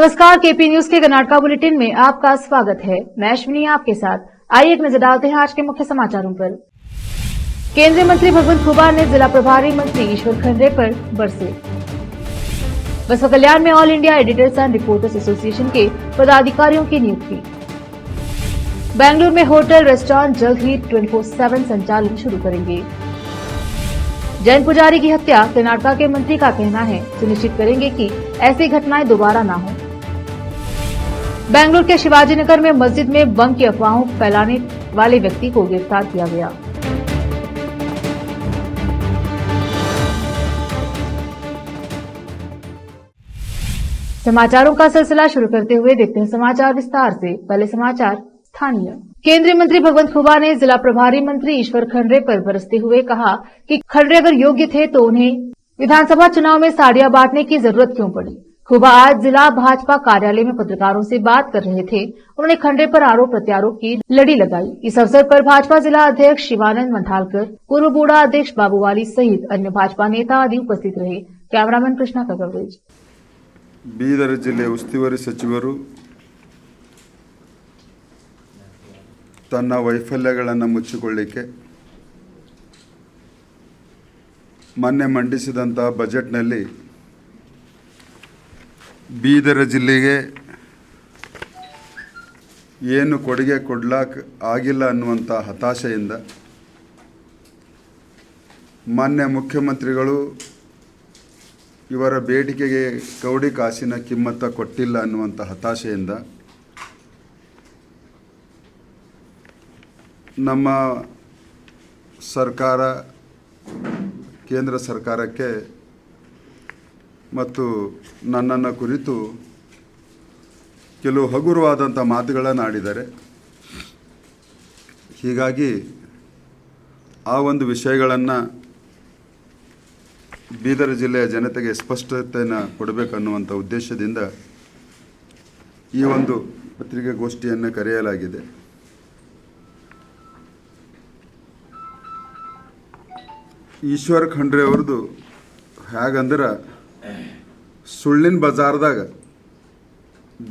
नमस्कार, KP news के Karnataka bulletin में आपका स्वागत है। मैं अश्विनी आपके साथ। आइए एक नजर डालते हैं आज के मुख्य समाचारों पर। केंद्रीय मंत्री भगवंत खुबा ने जिला प्रभारी मंत्री ईश्वर खंड्रे पर बरसे। बसपा कल्याण में all India editors and reporters association के पदाधिकारियों की नियुक्ति। बेंगलुरु में होटल रेस्टोरेंट जल्द ही 24/7 संचालन शुरू करेंगे। जैन पुजारी की हत्या, कर्नाटका के मंत्री का कहना है सुनिश्चित करेंगे कि ऐसी घटनाएं दोबारा न हो। बेंगलुरु के शिवाजी नगर में मस्जिद में बम की अफवाहों फैलाने वाले व्यक्ति को गिरफ्तार किया गया। समाचारों का सिलसिला शुरू करते हुए देखते हैं समाचार विस्तार से। पहले समाचार स्थानीय। केंद्रीय मंत्री भगवंत खुबा ने जिला प्रभारी मंत्री ईश्वर खंड्रे पर बरसते हुए कहा कि खंड्रे अगर योग्य थे तो उन्हें विधानसभा चुनाव में साड़ियां बांटने की जरूरत क्यों पड़ी। खुबा आज जिला भाजपा कार्यालय में पत्रकारों से बात कर रहे थे। उन्होंने खंड्रे पर आरोप प्रत्यारोप की लड़ी लगाई। इस अवसर पर भाजपा जिला अध्यक्ष शिवानंद मंठालकर, पूर्व बूढ़ा अध्यक्ष बाबूवाली सहित अन्य भाजपा नेता आदि उपस्थित रहे। कैमरामैन कृष्णा का कवरेज। ಬೀದರ್ ಜಿಲ್ಲೆ ಉಸ್ತುವಾರಿ ಸಚಿವರು ತನ್ನ ವೈಫಲ್ಯಗಳನ್ನು ಮುಚ್ಚಿಕೊಳ್ಳಿಕ್ಕೆ ಮೊನ್ನೆ ಮಂಡಿಸಿದಂಥ ಬಜೆಟ್ನಲ್ಲಿ ಬೀದರ್ ಜಿಲ್ಲೆಗೆ ಏನು ಕೊಡುಗೆ ಕೊಡ್ಲಾಕ್ ಆಗಿಲ್ಲ ಅನ್ನುವಂಥ ಹತಾಶೆಯಿಂದ ಮಾನ್ಯ ಮುಖ್ಯಮಂತ್ರಿಗಳು ಇವರ ಬೇಡಿಕೆಗೆ ಕೌಡಿ ಕಾಸಿನ ಕಿಮ್ಮತ್ತ ಕೊಟ್ಟಿಲ್ಲ ಅನ್ನುವಂಥ ಹತಾಶೆಯಿಂದ ನಮ್ಮ ಸರ್ಕಾರ ಕೇಂದ್ರ ಸರ್ಕಾರಕ್ಕೆ ಮತ್ತು ನನ್ನನ್ನು ಕುರಿತು ಕೆಲವು ಹಗುರವಾದಂಥ ಮಾತುಗಳನ್ನು ಆಡಿದ್ದಾರೆ. ಹೀಗಾಗಿ ಆ ಒಂದು ವಿಷಯಗಳನ್ನು ಬೀದರ್ ಜಿಲ್ಲೆಯ ಜನತೆಗೆ ಸ್ಪಷ್ಟತೆಯನ್ನು ಕೊಡಬೇಕನ್ನುವಂಥ ಉದ್ದೇಶದಿಂದ ಈ ಒಂದು ಪತ್ರಿಕಾಗೋಷ್ಠಿಯನ್ನು ಕರೆಯಲಾಗಿದೆ. ಈಶ್ವರ್ ಖಂಡ್ರೆ ಅವ್ರದ್ದು ಹೇಗಂದ್ರೆ ಸುಳ್ಳಿನ ಬಜಾರ್ದಾಗ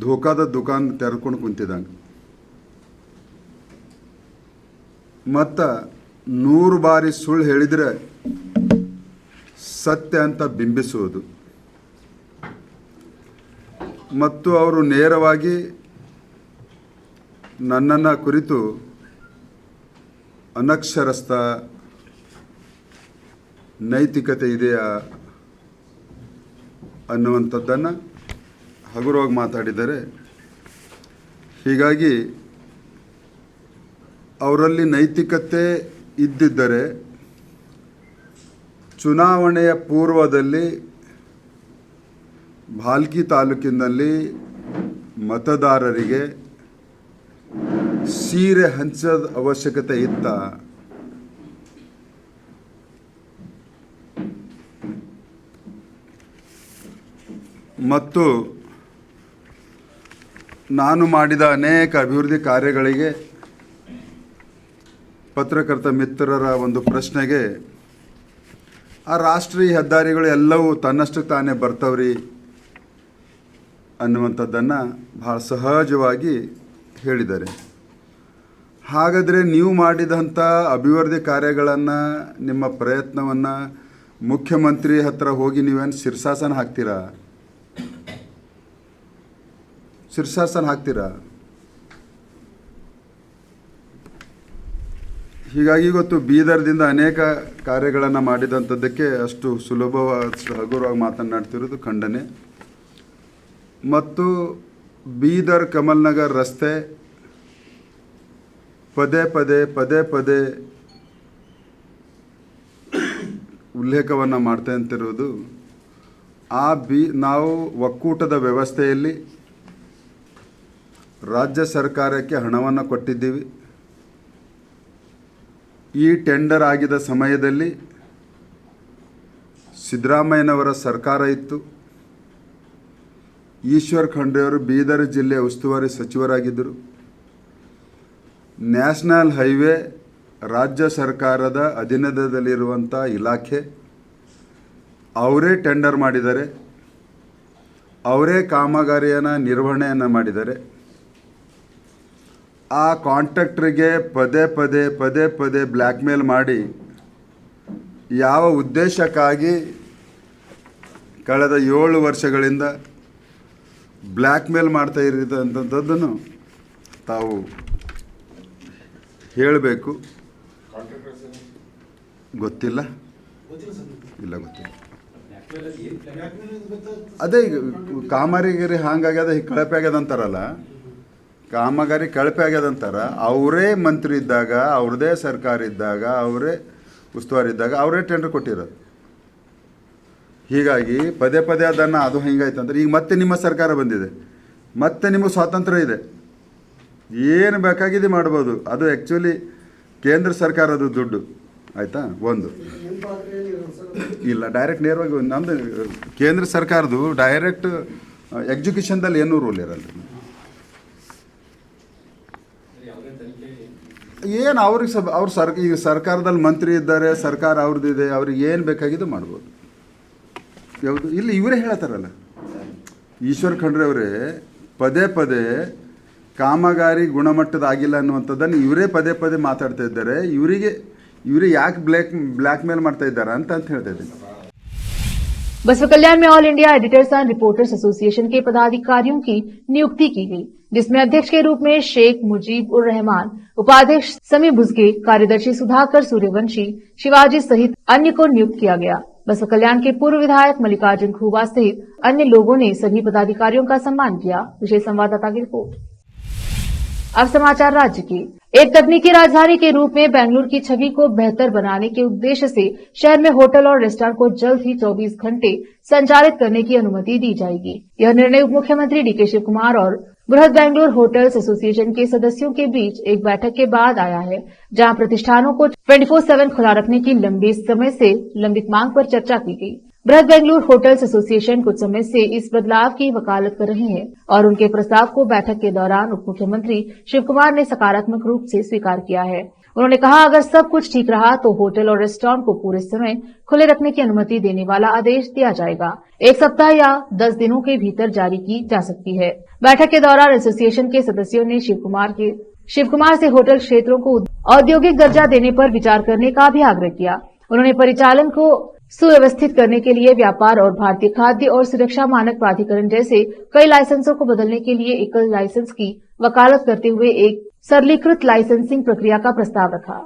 ಧೋಕಾದ ದುಕಾನ್ ತೆರೆದುಕೊಂಡು ಕುಂತಿದ್ದಂಗೆ ಮತ್ತು 100 ಬಾರಿ ಸುಳ್ಳು ಹೇಳಿದರೆ ಸತ್ಯ ಅಂತ ಬಿಂಬಿಸುವುದು ಮತ್ತು ಅವರು ನೇರವಾಗಿ ನನ್ನನ್ನು ಕುರಿತು ಅನಕ್ಷರಸ್ಥ, ನೈತಿಕತೆ ಇದೆಯಾ ಅನ್ನುವಂಥದ್ದನ್ನು ಹಗುರವಾಗಿ ಮಾತಾಡಿದ್ದಾರೆ. ಹೀಗಾಗಿ ಅವರಲ್ಲಿ ನೈತಿಕತೆ ಇದ್ದಿದ್ದರೆ ಚುನಾವಣೆಯ ಪೂರ್ವದಲ್ಲಿ ಭಾಲ್ಕಿ ತಾಲೂಕಿನಲ್ಲಿ ಮತದಾರರಿಗೆ ಸೀರೆ ಹಂಚದ ಅವಶ್ಯಕತೆ ಇತ್ತ? ಮತ್ತು ನಾನು ಮಾಡಿದ ಅನೇಕ ಅಭಿವೃದ್ಧಿ ಕಾರ್ಯಗಳಿಗೆ ಪತ್ರಕರ್ತ ಮಿತ್ರರ ಒಂದು ಪ್ರಶ್ನೆಗೆ ಆ ರಾಷ್ಟ್ರೀಯ ಹೆದ್ದಾರಿಗಳು ಎಲ್ಲವೂ ತನ್ನಷ್ಟಕ್ಕೆ ತಾನೇ ಬರ್ತವ್ರಿ ಅನ್ನುವಂಥದ್ದನ್ನು ಭಾಳ ಸಹಜವಾಗಿ ಹೇಳಿದ್ದಾರೆ. ಹಾಗಾದರೆ ನೀವು ಮಾಡಿದಂಥ ಅಭಿವೃದ್ಧಿ ಕಾರ್ಯಗಳನ್ನು, ನಿಮ್ಮ ಪ್ರಯತ್ನವನ್ನು ಮುಖ್ಯಮಂತ್ರಿ ಹತ್ರ ಹೋಗಿ ನೀವೇನು ಶೀರ್ಷಾಸನ ಹಾಕ್ತೀರಾ? ಹೀಗಾಗಿ ಇವತ್ತು ಬೀದರ್ದಿಂದ ಅನೇಕ ಕಾರ್ಯಗಳನ್ನು ಮಾಡಿದಂಥದ್ದಕ್ಕೆ ಅಷ್ಟು ಸುಲಭವಾಗಿ ಹಗುರವಾಗಿ ಮಾತನಾಡ್ತಿರೋದು ಖಂಡನೆ. ಮತ್ತು ಬೀದರ್ ಕಮಲ್ ನಗರ್ ರಸ್ತೆ ಪದೇ ಪದೇ ಉಲ್ಲೇಖವನ್ನು ಮಾಡ್ತಾ ಅಂತಿರೋದು ನಾವು ಒಕ್ಕೂಟದ ವ್ಯವಸ್ಥೆಯಲ್ಲಿ ರಾಜ್ಯ ಸರ್ಕಾರಕ್ಕೆ ಹಣವನ್ನು ಕೊಟ್ಟಿದ್ದೀವಿ. ಈ ಟೆಂಡರ್ ಆಗಿದ ಸಮಯದಲ್ಲಿ ಸಿದ್ದರಾಮಯ್ಯನವರ ಸರ್ಕಾರ ಇತ್ತು. ಈಶ್ವರ್ ಖಂಡ್ರೆ ಅವರು ಬೀದರ್ ಜಿಲ್ಲೆಯ ಉಸ್ತುವಾರಿ ಸಚಿವರಾಗಿದ್ದರು. ನ್ಯಾಷನಲ್ ಹೈವೇ ರಾಜ್ಯ ಸರ್ಕಾರದ ಅಧೀನದಲ್ಲಿರುವಂಥ ಇಲಾಖೆ, ಅವರೇ ಟೆಂಡರ್ ಮಾಡಿದ್ದಾರೆ. ಅವರೇ ಕಾಮಗಾರಿಯನ್ನು ನಿರ್ವಹಣೆಯನ್ನು ಮಾಡಿದ್ದಾರೆ. ಆ ಕಾಂಟ್ರಾಕ್ಟ್ರಿಗೆ ಪದೇ ಪದೇ ಬ್ಲ್ಯಾಕ್ ಮೇಲ್ ಮಾಡಿ ಯಾವ ಉದ್ದೇಶಕ್ಕಾಗಿ ಕಳೆದ 7 ವರ್ಷಗಳಿಂದ ಬ್ಲ್ಯಾಕ್ ಮೇಲ್ ಮಾಡ್ತಾ ಇರೋದಂಥದ್ದನ್ನು ತಾವು ಹೇಳಬೇಕು. ಗೊತ್ತಿಲ್ಲ. ಅದೇ ಈಗ ಕಾಮಗಾರಿ ಹಾಗಾಗ್ಯದ ಕಳಪೆ ಆಗ್ಯದ ಅಂತಾರಲ್ಲ, ಕಾಮಗಾರಿ ಕಳಪೆ ಆಗ್ಯದ ಅಂತಾರ. ಅವರೇ ಮಂತ್ರಿ ಇದ್ದಾಗ, ಅವ್ರದ್ದೇ ಸರ್ಕಾರ ಇದ್ದಾಗ, ಅವರೇ ಉಸ್ತುವಾರಿ ಇದ್ದಾಗ ಅವರೇ ಟೆಂಡರ್ ಕೊಟ್ಟಿರೋದು. ಹೀಗಾಗಿ ಪದೇ ಅದನ್ನು ಅದು ಹಿಂಗಾಯ್ತು ಅಂದ್ರೆ ಈಗ ಮತ್ತೆ ನಿಮ್ಮ ಸರ್ಕಾರ ಬಂದಿದೆ, ಮತ್ತೆ ನಿಮಗೆ ಸ್ವಾತಂತ್ರ್ಯ ಇದೆ, ಏನು ಬೇಕಾಗಿದೆ ಮಾಡ್ಬೋದು. ಅದು ಆ್ಯಕ್ಚುಲಿ ಕೇಂದ್ರ ಸರ್ಕಾರದ ದುಡ್ಡು, ಆಯಿತಾ. ಒಂದು ಇಲ್ಲ, ಡೈರೆಕ್ಟ್ ನೇರವಾಗಿ ನಮ್ಮದು ಕೇಂದ್ರ ಸರ್ಕಾರದ್ದು ಡೈರೆಕ್ಟ್ ಎಕ್ಸಿಕ್ಯೂಷನ್ದಲ್ಲಿ ಏನೂ ರೂಲ್ ಇರಲ್ಲ. ಏನು ಅವ್ರಿಗೆ ಈಗ ಸರ್ಕಾರದಲ್ಲಿ ಮಂತ್ರಿ ಇದ್ದಾರೆ, ಸರ್ಕಾರ ಅವ್ರದ್ದಿದೆ, ಅವ್ರಿಗೆ ಏನು ಬೇಕಾಗಿದ್ದು ಮಾಡ್ಬೋದು. ಯಾವುದು ಇಲ್ಲಿ ಇವರೇ ಹೇಳ್ತಾರಲ್ಲ, ಈಶ್ವರ್ ಖಂಡ್ರೆ ಅವರೇ ಪದೇ ಕಾಮಗಾರಿ ಗುಣಮಟ್ಟದಾಗಿಲ್ಲ ಅನ್ನುವಂಥದ್ದನ್ನು ಇವರೇ ಪದೇ ಮಾತಾಡ್ತಾ ಇದ್ದಾರೆ. ಇವರೇ ಯಾಕೆ ಬ್ಲ್ಯಾಕ್ ಮೇಲ್ ಮಾಡ್ತಾ ಇದ್ದಾರೆ ಅಂತ ಹೇಳ್ತಾ ಇದ್ದೀನಿ. बसवा कल्याण में all India editors and reporters association के पदाधिकारियों की नियुक्ति की गई, जिसमें अध्यक्ष के रूप में शेख मुजीब उर रहमान, उपाध्यक्ष समी बुजगे, कार्यदर्शी सुधाकर सूर्यवंशी, शिवाजी सहित अन्य को नियुक्त किया गया. बसवा कल्याण के पूर्व विधायक मल्लिकार्जुन खुबा सहित अन्य लोगों ने सभी पदाधिकारियों का सम्मान किया. विशेष संवाददाता की रिपोर्ट. अब समाचार राज्य की. एक तकनीकी राजधानी के रूप में बेंगलुरु की छवि को बेहतर बनाने के उद्देश्य से शहर में होटल और रेस्टोरेंट को जल्द ही 24 घंटे संचालित करने की अनुमति दी जाएगी. यह निर्णय उप मुख्यमंत्री डीके शिव कुमार और बृहद बेंगलुरु होटल्स एसोसिएशन के सदस्यों के बीच एक बैठक के बाद आया है, जहां प्रतिष्ठानों को 24/7 खुला रखने की लंबे समय से लंबित मांग पर चर्चा की गई. बृहद बेंगलुरु होटल्स एसोसिएशन कुछ समय से इस बदलाव की वकालत कर रहे हैं और उनके प्रस्ताव को बैठक के दौरान उप मुख्यमंत्री शिव कुमार ने सकारात्मक रूप से स्वीकार किया है. उन्होंने कहा, अगर सब कुछ ठीक रहा तो होटल और रेस्टोरेंट को पूरे समय खुले रखने की अनुमति देने वाला आदेश दिया जाएगा. 1 सप्ताह या 10 दिनों के भीतर जारी की जा सकती है. बैठक के दौरान एसोसिएशन के सदस्यों ने शिव कुमार से होटल क्षेत्रों को औद्योगिक दर्जा देने पर विचार करने का भी आग्रह किया. उन्होंने परिचालन को सुव्यवस्थित करने के लिए व्यापार और भारतीय खाद्य और सुरक्षा मानक प्राधिकरण जैसे कई लाइसेंसों को बदलने के लिए एकल लाइसेंस की वकालत करते हुए एक सरलीकृत लाइसेंसिंग प्रक्रिया का प्रस्ताव रखा.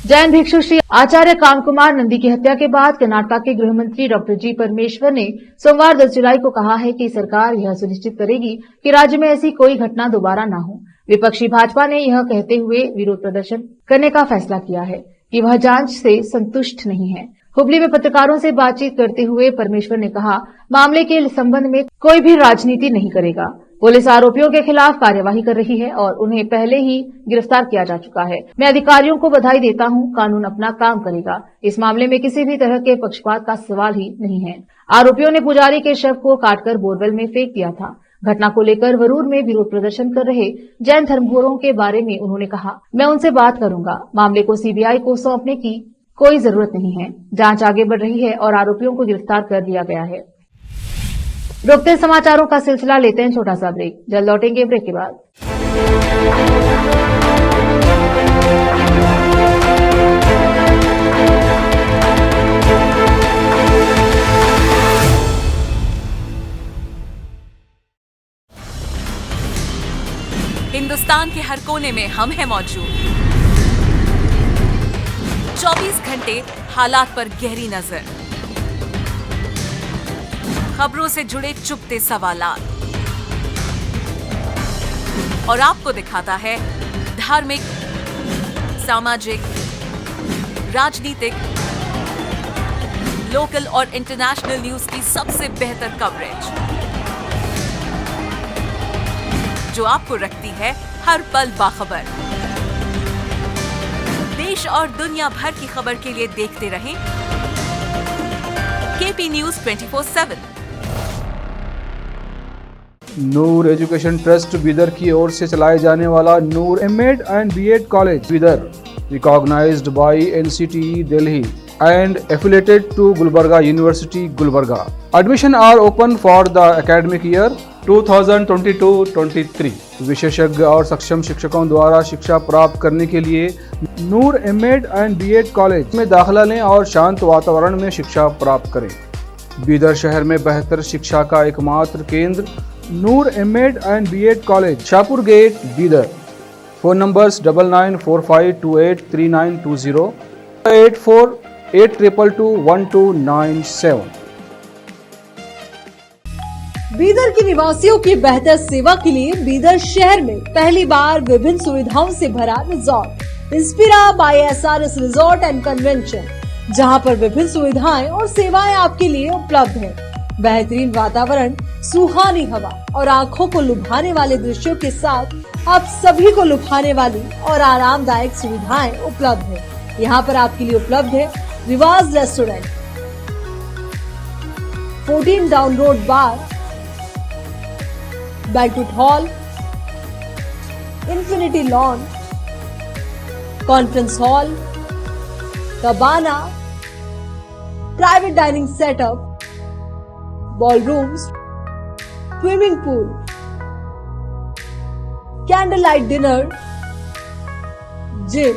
जैन भिक्षु श्री आचार्य कामकुमार नंदी की हत्या के बाद कर्नाटक के गृह मंत्री डॉक्टर जी परमेश्वर ने सोमवार 10 जुलाई को कहा है कि सरकार यह सुनिश्चित करेगी कि राज्य में ऐसी कोई घटना दोबारा न हो. विपक्षी भाजपा ने यह कहते हुए विरोध प्रदर्शन करने का फैसला किया है कि वह जांच से संतुष्ट नहीं है. हुबली में पत्रकारों से बातचीत करते हुए परमेश्वर ने कहा, मामले के संबंध में कोई भी राजनीति नहीं करेगा. पुलिस आरोपियों के खिलाफ कार्यवाही कर रही है और उन्हें पहले ही गिरफ्तार किया जा चुका है. मैं अधिकारियों को बधाई देता हूं, कानून अपना काम करेगा. इस मामले में किसी भी तरह के पक्षपात का सवाल ही नहीं है. आरोपियों ने पुजारी के शव को काटकर बोरवेल में फेंक दिया था. घटना को लेकर वरूर में विरोध प्रदर्शन कर रहे जैन धर्मगुरुओं के बारे में उन्होंने कहा, मैं उनसे बात करूंगा. मामले को सीबीआई को सौंपने की कोई जरूरत नहीं है. जांच आगे बढ़ रही है और आरोपियों को गिरफ्तार कर लिया गया है. रोकते हैं समाचारों का सिलसिला, लेते हैं छोटा सा ब्रेक. जल्द लौटेंगे ब्रेक के बाद. हिंदुस्तान के हर कोने में हम हैं मौजूद. 24 घंटे हालात पर गहरी नजर, खबरों से जुड़े चुपते सवालात और आपको दिखाता है धार्मिक, सामाजिक, राजनीतिक, लोकल और इंटरनेशनल न्यूज की सबसे बेहतर कवरेज, जो आपको रखती है हर पल बाखबर. देश और दुनिया भर की खबर के लिए देखते रहें KP news 24/7. Noor education trust Bidar की ओर से चलाए जाने वाला Noor MEd and BEd college Bidar, recognised by NCTE Delhi, and affiliated to Gulbarga University, Gulbarga. Admission are open for the academic year 2022-23. विशेषज्ञ और सक्षम शिक्षकों द्वारा शिक्षा प्राप्त करने के लिए नूर एमएड एंड बीएड कॉलेज में दाखिला लें और शांत वातावरण में शिक्षा प्राप्त करें। बीदर शहर में बेहतर शिक्षा का एकमात्र केंद्र Noor MEd and BEd college, Shahpur gate, Bidar. Phone numbers 9945283920, 8482221297। Bidar के निवासियों की बेहतर सेवा के लिए बीदर शहर में पहली बार विभिन्न सुविधाओं से भरा resort Inspira by SRS resort and Convention, जहां पर विभिन्न सुविधाएं और सेवाएं आपके लिए उपलब्ध हैं। बेहतरीन वातावरण, सुहानी हवा और आंखों को लुभाने वाले दृश्यों के साथ आप सभी को लुभाने वाली और आरामदायक सुविधाएं उपलब्ध है। यहाँ पर आपके लिए उपलब्ध है Rivaaz restaurant, 14 down road bar, banquet hall, infinity lawn, conference hall, cabana, private dining setup, ballrooms, swimming pool, candlelight dinner, gym,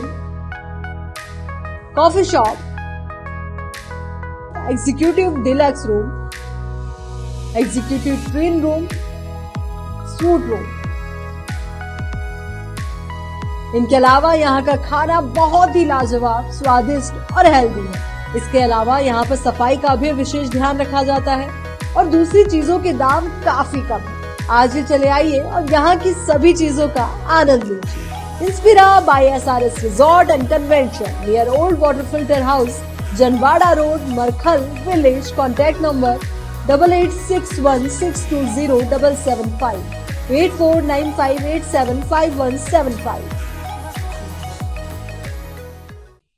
coffee shop, executive deluxe room, executive twin room, suite room। इनके अलावा यहाँ का खाना बहुत ही लाजवाब, स्वादिष्ट और हेल्दी है। इसके अलावा यहाँ पर सफाई का भी विशेष ध्यान रखा जाता है और दूसरी चीजों के दाम काफी कम है। आज ही चले आइए और यहाँ की सभी चीजों का आनंद लीजिए। Inspira by SRS resort and convention, near old water filter house, Janwada road, Markhal village. Contact number 8861620775, 8495875175।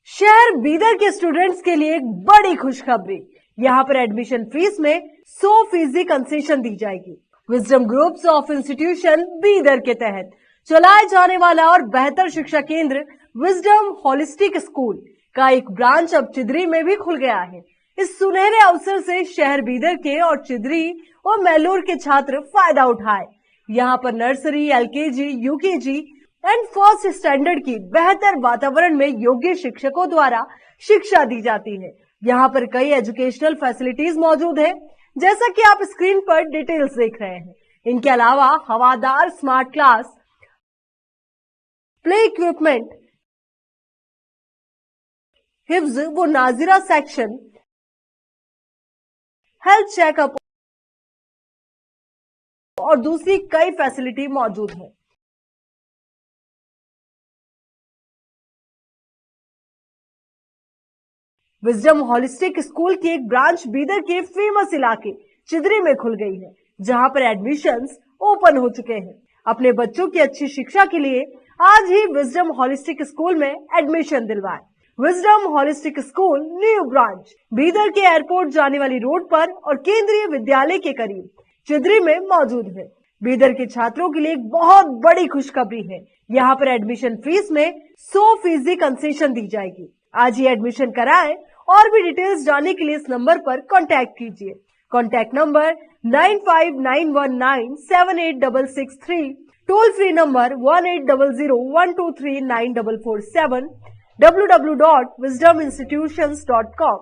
शहर बीदर के स्टूडेंट्स के लिए एक बड़ी खुशखबरी, यहाँ पर एडमिशन फीस में 100% कंसेशन दी जाएगी। Wisdom groups of institution Bidar के तहत चलाए जाने वाला और बेहतर शिक्षा केंद्र विजडम होलिस्टिक स्कूल का एक ब्रांच अब चिदरी में भी खुल गया है। इस सुनहरे अवसर से शहर बीदर के और चिदरी और मैलूर के छात्र फायदा उठाए। यहाँ पर nursery, LKG, UKG and first standard की बेहतर वातावरण में योग्य शिक्षकों द्वारा शिक्षा दी जाती है। यहाँ पर कई एजुकेशनल फैसिलिटीज मौजूद है, जैसा कि आप स्क्रीन पर डिटेल्स देख रहे हैं। इनके अलावा हवादार स्मार्ट क्लास, प्ले इक्विपमेंट, हिफ्ज व नाजिरा सेक्शन, हेल्थ चेकअप और दूसरी कई फैसिलिटी मौजूद है। विजडम होलिस्टिक स्कूल की एक ब्रांच बीदर के फेमस इलाके चिदरी में खुल गई है, जहां पर एडमिशंस ओपन हो चुके हैं। अपने बच्चों की अच्छी शिक्षा के लिए आज ही विजडम होलिस्टिक स्कूल में एडमिशन दिलवाएं। Wisdom holistic school new branch Bidar के एयरपोर्ट जाने वाली रोड पर और केंद्रीय विद्यालय के करीब चिदरी में मौजूद है। बीदर के छात्रों के लिए एक बहुत बड़ी खुशखबरी है, यहाँ पर एडमिशन फीस में 100% कंसेशन दी जाएगी। आज ही एडमिशन कराएं और भी डिटेल्स जानने के लिए इस नंबर पर कांटेक्ट कीजिए। Contact number 9591978663, toll free number 1800123947, www.wisdominstitutions.com।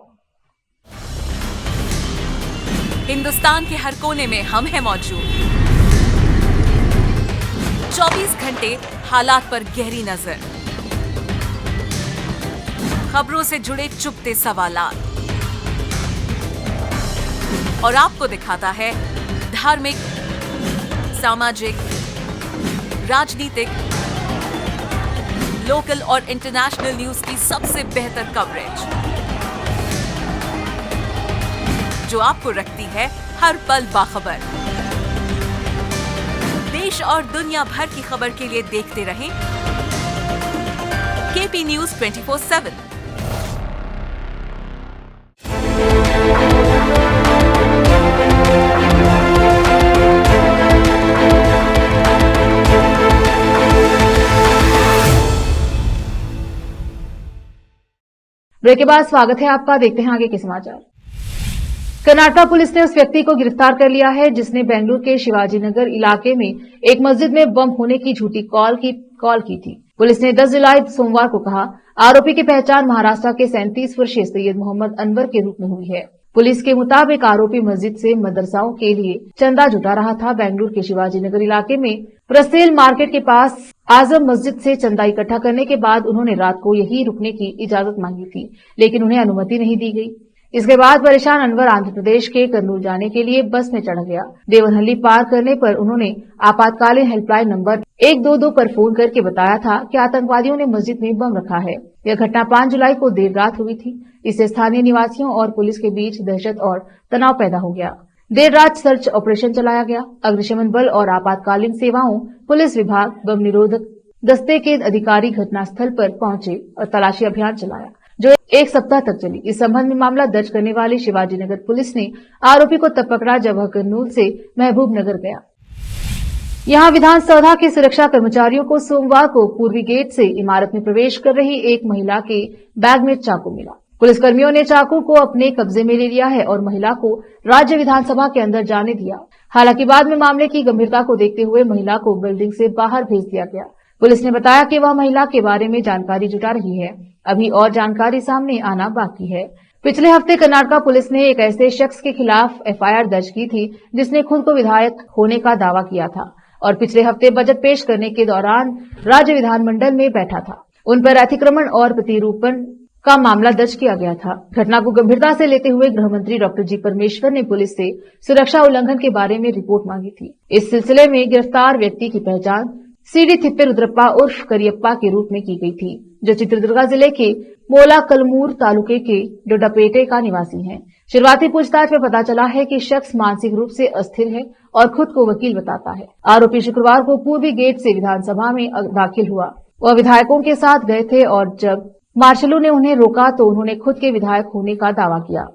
Hindustan के हर कोने में हम हैं मौजूद। 24 घंटे हालात पर गहरी नजर, खबरों से जुड़े चुपते सवालात और आपको दिखाता है धार्मिक, सामाजिक, राजनीतिक, लोकल और इंटरनेशनल न्यूज की सबसे बेहतर कवरेज, जो आपको रखती है हर पल बाखबर। देश और दुनिया भर की खबर के लिए देखते रहें केपी न्यूज 24/7। ब्रेक के बाद स्वागत है आपका, देखते हैं आगे के समाचार। कर्नाटक पुलिस ने उस व्यक्ति को गिरफ्तार कर लिया है जिसने बेंगलुरु के शिवाजी नगर इलाके में एक मस्जिद में बम होने की झूठी कॉल की थी। पुलिस ने 10 जुलाई सोमवार को कहा आरोपी की पहचान महाराष्ट्र के 37 वर्षीय सैयद मोहम्मद अनवर के रूप में हुई है। पुलिस के मुताबिक आरोपी मस्जिद से मदरसाओं के लिए चंदा जुटा रहा था। बेंगलुरु के शिवाजी नगर इलाके में प्रसेल मार्केट के पास आजम मस्जिद से चंदा इकट्ठा करने के बाद उन्होंने रात को यही रुकने की इजाजत मांगी थी, लेकिन उन्हें अनुमति नहीं दी गई। इसके बाद परेशान अनवर आंध्र प्रदेश के कर्नूल जाने के लिए बस में चढ़ गया। देवनहल्ली पार करने पर उन्होंने आपातकालीन हेल्पलाइन नंबर 122 पर फोन करके बताया था कि आतंकवादियों ने मस्जिद में बम रखा है। यह घटना 5 जुलाई को देर रात हुई थी। इससे स्थानीय निवासियों और पुलिस के बीच दहशत और तनाव पैदा हो गया। देर रात सर्च ऑपरेशन चलाया गया। अग्निशमन बल और आपातकालीन सेवाओं, पुलिस विभाग, बम निरोधक दस्ते के अधिकारी घटनास्थल पर पहुंचे और तलाशी अभियान चलाया जो 1 सप्ताह तक चली। इस संबंध में मामला दर्ज करने वाली शिवाजी नगर पुलिस ने आरोपी को तब पकड़ा जब वह कर्नूल से महबूब नगर गया। यहां विधानसभा के सुरक्षा कर्मचारियों को सोमवार को पूर्वी गेट से इमारत में प्रवेश कर रही एक महिला के बैग में चाकू मिला। पुलिसकर्मियों ने चाकू को अपने कब्जे में ले लिया है और महिला को राज्य विधानसभा के अंदर जाने दिया। हालांकि बाद में मामले की गंभीरता को देखते हुए महिला को बिल्डिंग से बाहर भेज दिया गया। पुलिस ने बताया कि वह महिला के बारे में जानकारी जुटा रही है। अभी और जानकारी सामने आना बाकी है। पिछले हफ्ते कर्नाटक पुलिस ने एक ऐसे शख्स के खिलाफ एफआईआर दर्ज की थी जिसने खुद को विधायक होने का दावा किया था और पिछले हफ्ते बजट पेश करने के दौरान राज्य विधानमंडल में बैठा था। उन पर अतिक्रमण और प्रतिरूपण का मामला दर्ज किया गया था। घटना को गंभीरता से लेते हुए गृह मंत्री डॉक्टर जी परमेश्वर ने पुलिस से सुरक्षा उल्लंघन के बारे में रिपोर्ट मांगी थी। इस सिलसिले में गिरफ्तार व्यक्ति की पहचान सीडी थिप्पेरुद्रप्पा उर्फ करियप्पा के रूप में की गई थी, जो चित्रदुर्गा जिले के मोलाकलमूर तालुके के डोडापेटे का निवासी है। शुरुआती पूछताछ में पता चला है कि शख्स मानसिक रूप से अस्थिर है और खुद को वकील बताता है। आरोपी शुक्रवार को पूर्वी गेट से विधानसभा में दाखिल हुआ। वह विधायकों के साथ गए थे और जब मार्शलों ने उन्हें रोका तो उन्होंने खुद के विधायक होने का दावा किया।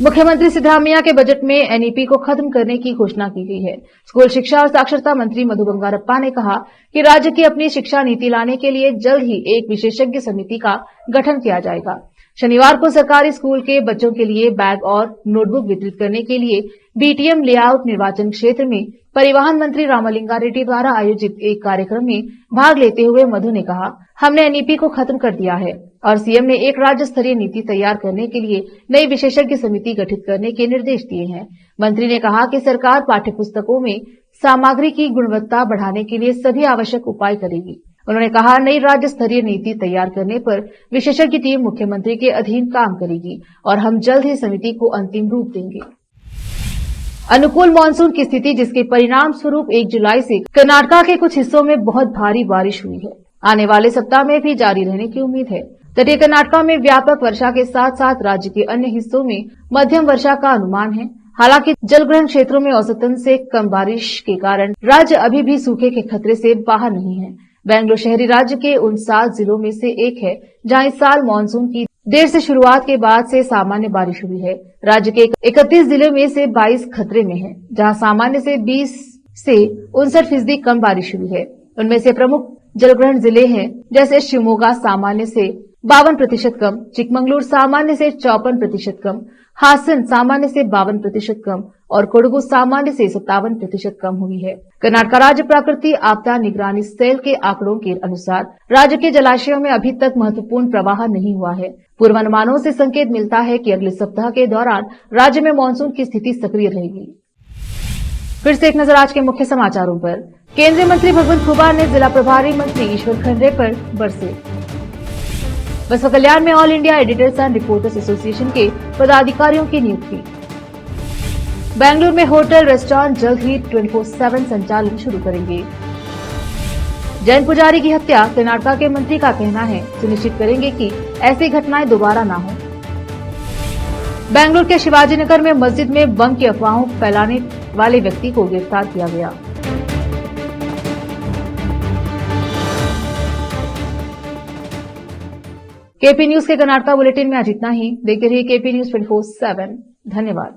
मुख्यमंत्री सिद्धरामैया के बजट में एनईपी को खत्म करने की घोषणा की गई है। स्कूल शिक्षा और साक्षरता मंत्री मधु बंगारप्पा ने कहा कि राज्य की अपनी शिक्षा नीति लाने के लिए जल्द ही एक विशेषज्ञ समिति का गठन किया जाएगा। शनिवार को सरकारी स्कूल के बच्चों के लिए बैग और नोटबुक वितरित करने के लिए बीटीएम लेआउट निर्वाचन क्षेत्र में परिवहन मंत्री रामलिंगा रेड्डी द्वारा आयोजित एक कार्यक्रम में भाग लेते हुए मधु ने कहा, हमने एनईपी को खत्म कर दिया है और सीएम ने एक राज्य स्तरीय नीति तैयार करने के लिए नई विशेषज्ञ समिति गठित करने के निर्देश दिए हैं। मंत्री ने कहा कि सरकार पाठ्यपुस्तकों में सामग्री की गुणवत्ता बढ़ाने के लिए सभी आवश्यक उपाय करेगी। उन्होंने कहा, नई राज्य स्तरीय नीति तैयार करने पर विशेषज्ञ टीम मुख्यमंत्री के अधीन काम करेगी और हम जल्द ही समिति को अंतिम रूप देंगे। अनुकूल मानसून की स्थिति, जिसके परिणाम स्वरूप 1 जुलाई से कर्नाटक के कुछ हिस्सों में बहुत भारी बारिश हुई है, आने वाले सप्ताह में भी जारी रहने की उम्मीद है। तटीय कर्नाटक में व्यापक वर्षा के साथ साथ राज्य के अन्य हिस्सों में मध्यम वर्षा का अनुमान है। हालांकि जलग्रहण क्षेत्रों में औसतन से कम बारिश के कारण राज्य अभी भी सूखे के खतरे से बाहर नहीं है। बेंगलुरु शहरी राज्य के उन 7 जिलों में से एक है जहां इस साल मानसून की देर से शुरुआत के बाद से सामान्य बारिश हुई है। राज्य के 31 जिलों में से 22 खतरे में हैं, जहां सामान्य से 20 से 59% कम बारिश हुई है। उनमें से प्रमुख जलग्रहण जिले हैं जैसे शिवमोगा सामान्य से 52% कम, चिकमंगलुरु सामान्य से 54% कम, हासन सामान्य से 52% कम और कोडगु सामान्य से 57% कम हुई है। कर्नाटक राज्य प्राकृतिक आपदा निगरानी सेल के आंकड़ों के अनुसार राज्य के जलाशयों में अभी तक महत्वपूर्ण प्रवाह नहीं हुआ है। पूर्वानुमानों से संकेत मिलता है कि अगले सप्ताह के दौरान राज्य में मानसून की स्थिति सक्रिय रहेगी। फिर से एक नजर आज के मुख्य समाचारों पर। केंद्रीय मंत्री भगवंत खुबार ने जिला प्रभारी मंत्री ईश्वर खंड्रे पर बरसे। बसपा कल्याण में all India editors and reporters association के पदाधिकारियों की नियुक्ति। बेंगलुरु में होटल रेस्टोरेंट जल्द ही 24/7 संचालन शुरू करेंगे। जैन पुजारी की हत्या, कर्नाटक के मंत्री का कहना है सुनिश्चित करेंगे कि ऐसी घटनाएं दोबारा न हो। बेंगलुरु के शिवाजी नगर में मस्जिद में बम की अफवाहों फैलाने वाले व्यक्ति को गिरफ्तार किया गया। केपी न्यूज के कर्नाटक बुलेटिन में आज इतना ही। देखते रहिए केपी न्यूज 24/7। धन्यवाद।